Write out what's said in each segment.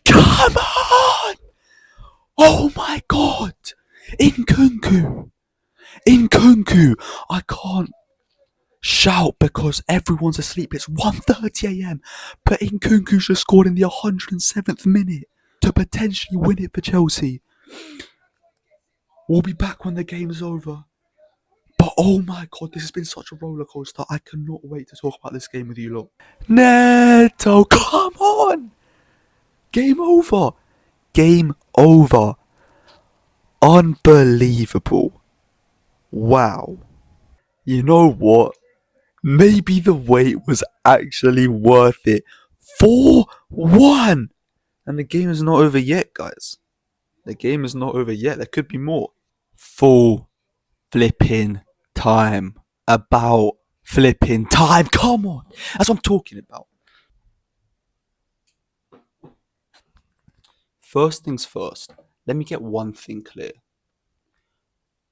Come on! Oh my god! Nkunku! Nkunku! I can't shout because everyone's asleep. It's 1:30 a.m. But Nkunku just scored in the 107th minute to potentially win it for Chelsea. We'll be back when the game's over. But oh my god, this has been such a roller coaster. I cannot wait to talk about this game with you lot. Neto, come on! Game over. Game over. Unbelievable. Wow. You know what? Maybe the wait was actually worth it. 4-1! And the game is not over yet, guys. The game is not over yet. There could be more. Full flipping time. About flipping time. Come on. That's what I'm talking about. First things first. Let me get one thing clear.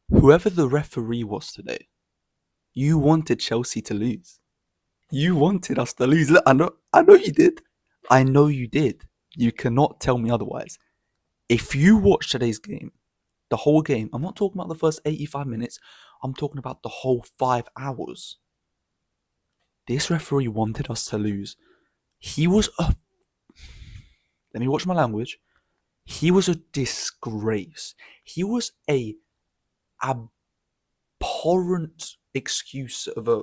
Whoever the referee was today, you wanted Chelsea to lose. You wanted us to lose. Look, I know you did. I know you did. You cannot tell me otherwise. If you watch today's game, the whole game, I'm not talking about the first 85 minutes, I'm talking about the whole 5 hours. This referee wanted us to lose. He was a... Let me watch my language. He was a disgrace. He was a abhorrent excuse of a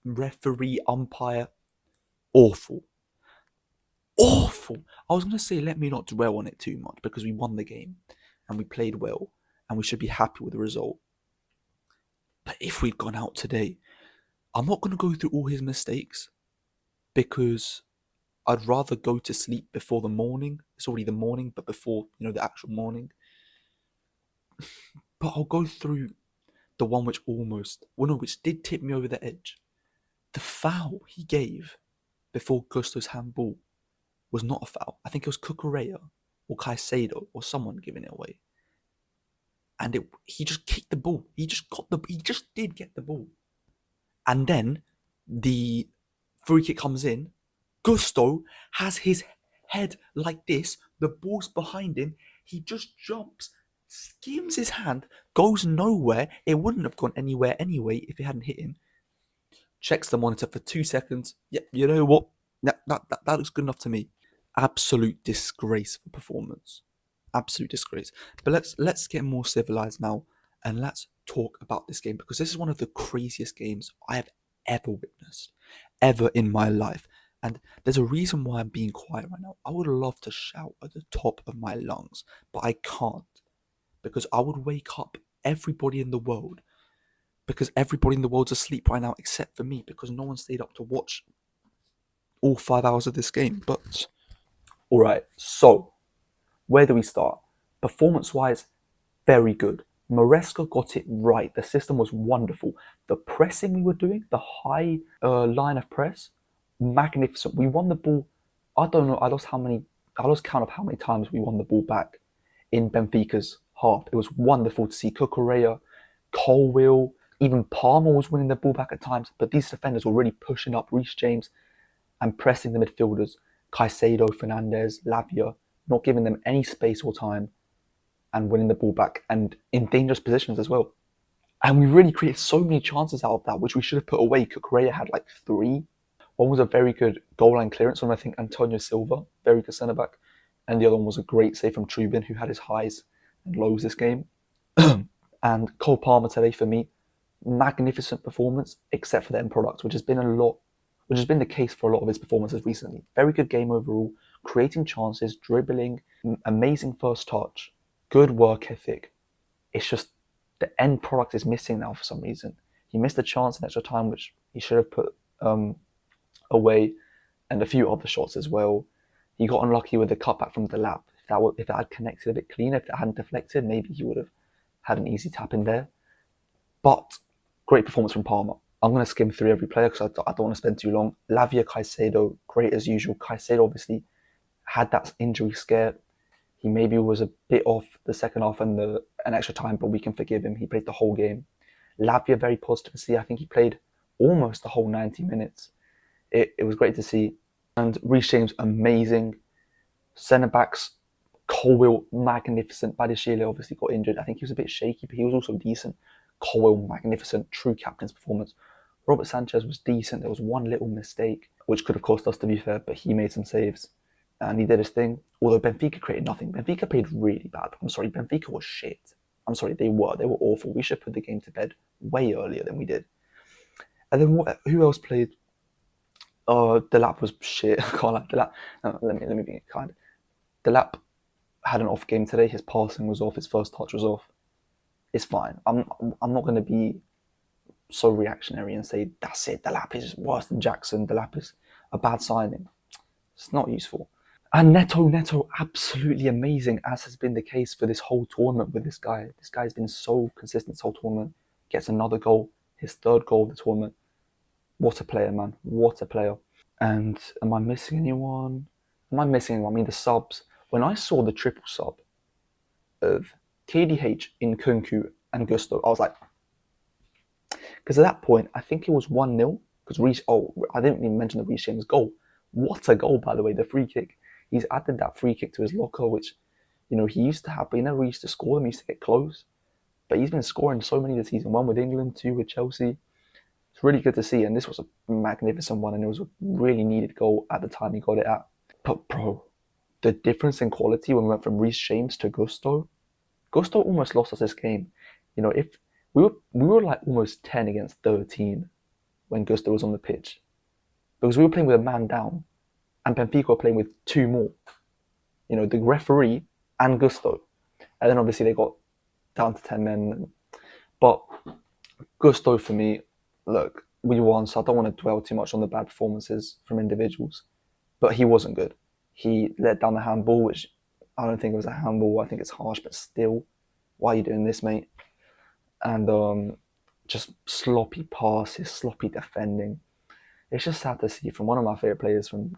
referee, umpire. Awful. Awful. I was going to say, let me not dwell on it too much because we won the game and we played well and we should be happy with the result. But if we'd gone out today, I'm not going to go through all his mistakes because I'd rather go to sleep before the morning. It's already the morning, but before, the actual morning. But I'll go through the one which which did tip me over the edge. The foul he gave before Gusto's handball was not a foul. I think it was Cucurella or Caicedo or someone giving it away. And he just kicked the ball. He just did get the ball. And then the free kick comes in. Gusto has his head like this. The ball's behind him. He just jumps, skims his hand, goes nowhere. It wouldn't have gone anywhere anyway if it hadn't hit him. Checks the monitor for 2 seconds. Yep, you know what? That looks good enough to me. Absolute disgraceful performance. Absolute disgrace. But let's get more civilized now and let's talk about this game because this is one of the craziest games I have ever witnessed, ever in my life. And there's a reason why I'm being quiet right now. I would love to shout at the top of my lungs, but I can't because I would wake up everybody in the world because everybody in the world's asleep right now except for me because no one stayed up to watch all 5 hours of this game. But all right, so where do we start? Performance-wise, very good. Maresca got it right. The system was wonderful. The pressing we were doing, the high line of press, magnificent. We won the ball. I don't know. I lost count of how many times we won the ball back in Benfica's half. It was wonderful to see Cucurella, Colwill, even Palmer was winning the ball back at times. But these defenders were really pushing up Reece James and pressing the midfielders, Caicedo, Fernandes, Lavia, not giving them any space or time and winning the ball back and in dangerous positions as well. And we really created so many chances out of that, which we should have put away. Cucurella had like 3. One was a very good goal line clearance from, I think, Antonio Silva, very good centre-back. And the other one was a great save from Trubin, who had his highs and lows this game. And Cole Palmer today, for me, magnificent performance, except for the end product, which has been the case for a lot of his performances recently. Very good game overall, creating chances, dribbling, amazing first touch, good work ethic. It's just the end product is missing now for some reason. He missed a chance in extra time, which he should have put away, and a few other shots as well. He got unlucky with the cutback from the lap. If that had connected a bit cleaner, if it hadn't deflected, maybe he would have had an easy tap in there. But great performance from Palmer. I'm going to skim through every player because I don't want to spend too long. Lavia, Caicedo, great as usual. Caicedo obviously had that injury scare. He maybe was a bit off the second half and an extra time, but we can forgive him. He played the whole game. Lavia, very positive to see. I think he played almost the whole 90 minutes. It was great to see. And Reece James, amazing. Centre backs, Colwill, magnificent. Badiashile obviously got injured. I think he was a bit shaky, but he was also decent. Colwill, magnificent, true captain's performance. Robert Sanchez was decent. There was one little mistake, which could have cost us, to be fair, but he made some saves and he did his thing. Although Benfica created nothing. Benfica played really bad. I'm sorry, Benfica was shit. I'm sorry, they were awful. We should put the game to bed way earlier than we did. And then who else played? Delap was shit. I can't like Delap. No, let me be kind. Delap had an off game today. His passing was off. His first touch was off. It's fine. I'm not going to be so reactionary and say that's it. Delap is worse than Jackson. Delap is a bad signing. It's not useful. And Neto, absolutely amazing, as has been the case for this whole tournament with this guy. This guy's been so consistent this whole tournament. Gets another goal, his third goal of the tournament. What a player, man. What a player. And am I missing anyone? I mean, the subs. When I saw the triple sub of KDH, Nkunku, and Gusto, I was like, because at that point, I think it was 1-0. Because I didn't even mention the Reece James goal. What a goal, by the way, the free kick. He's added that free kick to his locker, which, he used to have, but he never used to score them. He used to get close. But he's been scoring so many this season. 1 with England, 2 with Chelsea. It's really good to see. And this was a magnificent one. And it was a really needed goal at the time he got it at. But, bro, the difference in quality when we went from Reece James to Gusto almost lost us this game. If we were like almost 10 against 13 when Gusto was on the pitch. Because we were playing with a man down. And Benfica were playing with 2 more. The referee and Gusto. And then obviously they got down to 10 men. But Gusto, for me, look, we won, so I don't want to dwell too much on the bad performances from individuals. But he wasn't good. He let down the handball, which I don't think it was a handball. I think it's harsh, but still, why are you doing this, mate? And just sloppy passes, sloppy defending. It's just sad to see from one of my favourite players from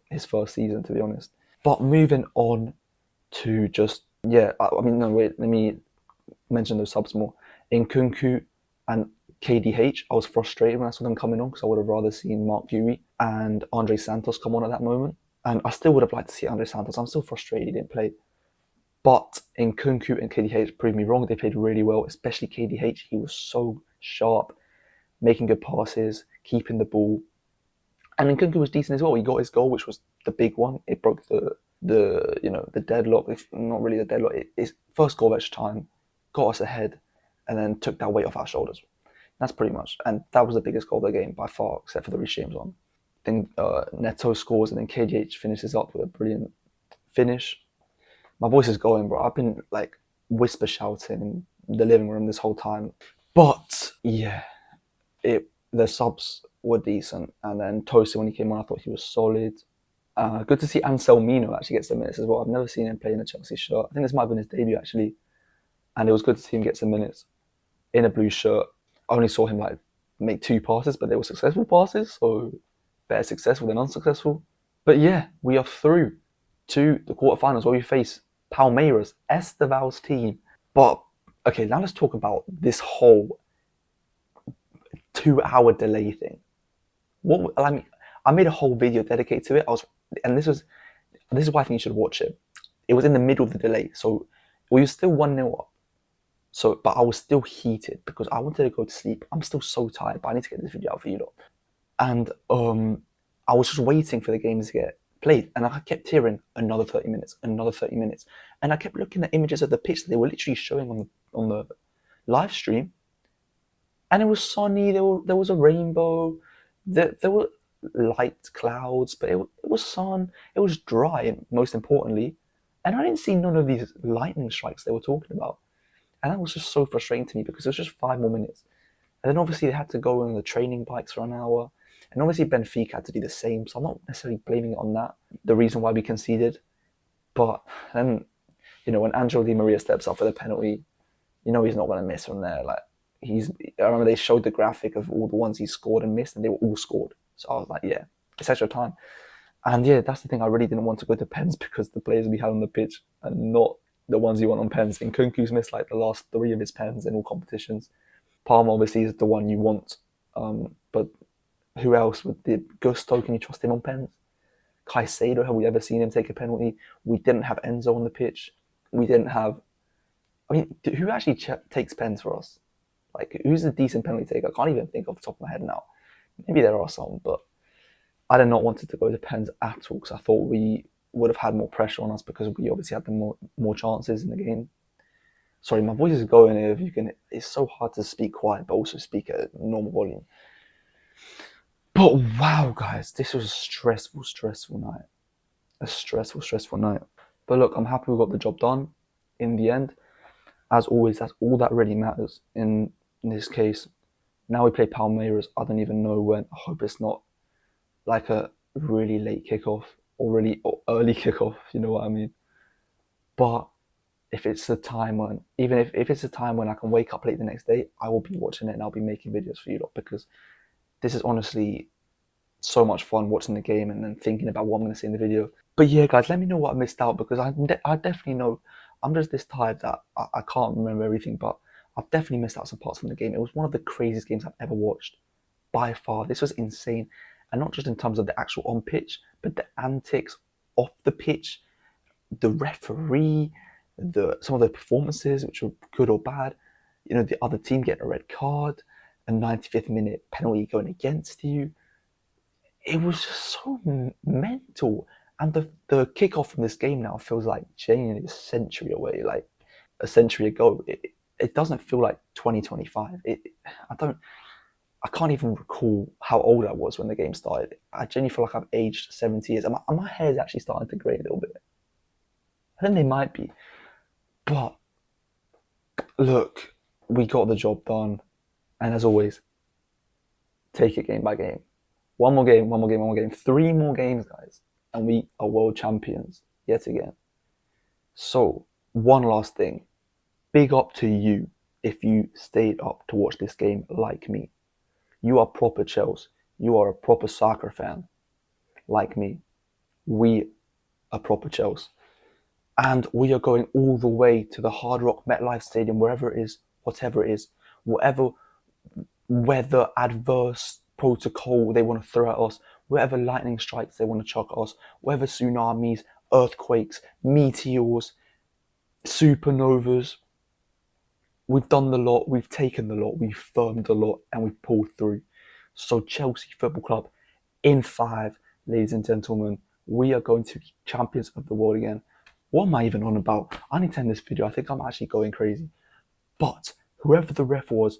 his first season, to be honest. But moving on to let me mention those subs more. Nkunku and KDH, I was frustrated when I saw them coming on because I would have rather seen Mark Guéhi and Andre Santos come on at that moment. And I still would have liked to see Andre Santos. I'm still frustrated he didn't play. But Nkunku and KDH proved me wrong. They played really well, especially KDH. He was so sharp, making good passes, keeping the ball. And Nkunku was decent as well. He got his goal, which was the big one. It broke the deadlock. If not really the deadlock. His first goal of extra time got us ahead, and then took that weight off our shoulders. That's pretty much. And that was the biggest goal of the game by far, except for the Reece James one. Then Neto scores, and then KDH finishes up with a brilliant finish. My voice is going, bro. I've been like whisper shouting in the living room this whole time. But yeah, the subs were decent. And then Tosin, when he came on, I thought he was solid. Good to see Anselmino actually get some minutes as well. I've never seen him play in a Chelsea shirt. I think this might have been his debut actually. And it was good to see him get some minutes in a blue shirt. I only saw him like make 2 passes, but they were successful passes. So better successful than unsuccessful. But yeah, we are through to the quarterfinals where we face Palmeiras, Esteval's team. But okay, now let's talk about this whole 2-hour delay thing. I made a whole video dedicated to it. This is why I think you should watch it. It was in the middle of the delay, so we were still 1-0 up. But I was still heated because I wanted to go to sleep. I'm still so tired, but I need to get this video out for you lot. And I was just waiting for the games to get played, and I kept hearing another 30 minutes, and I kept looking at images of the pitch that they were literally showing on the live stream, and it was sunny. There was a rainbow. There were light clouds, but it was sun. It was dry, most importantly, and I didn't see none of these lightning strikes they were talking about, and that was just so frustrating to me because it was just 5 more minutes, and then obviously they had to go on the training bikes for an hour. And obviously Benfica had to do the same, so I'm not necessarily blaming it on that, the reason why we conceded. But then, when Angel Di Maria steps up for the penalty, he's not going to miss from there. Like I remember they showed the graphic of all the ones he scored and missed, and they were all scored. So I was like, yeah, it's extra time. And yeah, that's the thing. I really didn't want to go to pens because the players we had on the pitch are not the ones you want on pens. Nkunku's missed like the last 3 of his pens in all competitions. Palmer obviously is the one you want, but who else would the Gusto? Can you trust him on pens? Caicedo, have we ever seen him take a penalty? We didn't have Enzo on the pitch. We didn't have. I mean, who actually takes pens for us? Like, who's a decent penalty taker? I can't even think off the top of my head now. Maybe there are some, but I did not want it to go to pens at all because I thought we would have had more pressure on us because we obviously had the more chances in the game. Sorry, my voice is going. If you can, it's so hard to speak quiet but also speak at normal volume. But wow, guys, this was a stressful night. A stressful night. But look, I'm happy we got the job done in the end. As always, that's all that really matters in this case. Now we play Palmeiras. I don't even know when. I hope it's not like a really late kickoff or really early kickoff, you know what I mean? But if it's a time when, even if it's a time when I can wake up late the next day, I will be watching it and I'll be making videos for you lot because this is honestly so much fun watching the game and then thinking about what I'm going to say in the video. But yeah, guys, let me know what I missed out because I definitely know I'm just this tired that I can't remember everything, but I've definitely missed out some parts from the game. It was one of the craziest games I've ever watched by far. This was insane. And not just in terms of the actual on pitch, but the antics off the pitch, the referee, some of the performances, which were good or bad. You know, the other team getting a red card, a 95th minute penalty going against you. It was just so mental. And the kickoff from this game now feels like genuinely a century away, like a century ago. It doesn't feel like 2025. I can't even recall how old I was when the game started. I genuinely feel like I've aged 70 years. And my hair is actually starting to grey a little bit. I think they might be. But look, we got the job done. And as always, take it game by game. One more game. 3 more games, guys. And we are world champions yet again. So, one last thing. Big up to you if you stayed up to watch this game like me. You are proper Chelsea. You are a proper soccer fan like me. We are proper Chelsea. And we are going all the way to the Hard Rock MetLife Stadium, wherever it is, whatever it is, whatever weather adverse protocol they want to throw at us, whatever lightning strikes they want to chuck at us, whatever tsunamis, earthquakes, meteors, supernovas. We've done the lot, we've taken the lot, we've firmed the lot, and we've pulled through. So Chelsea Football Club, in 5, ladies and gentlemen, we are going to be champions of the world again. What am I even on about? I need to end this video. I think I'm actually going crazy. But whoever the ref was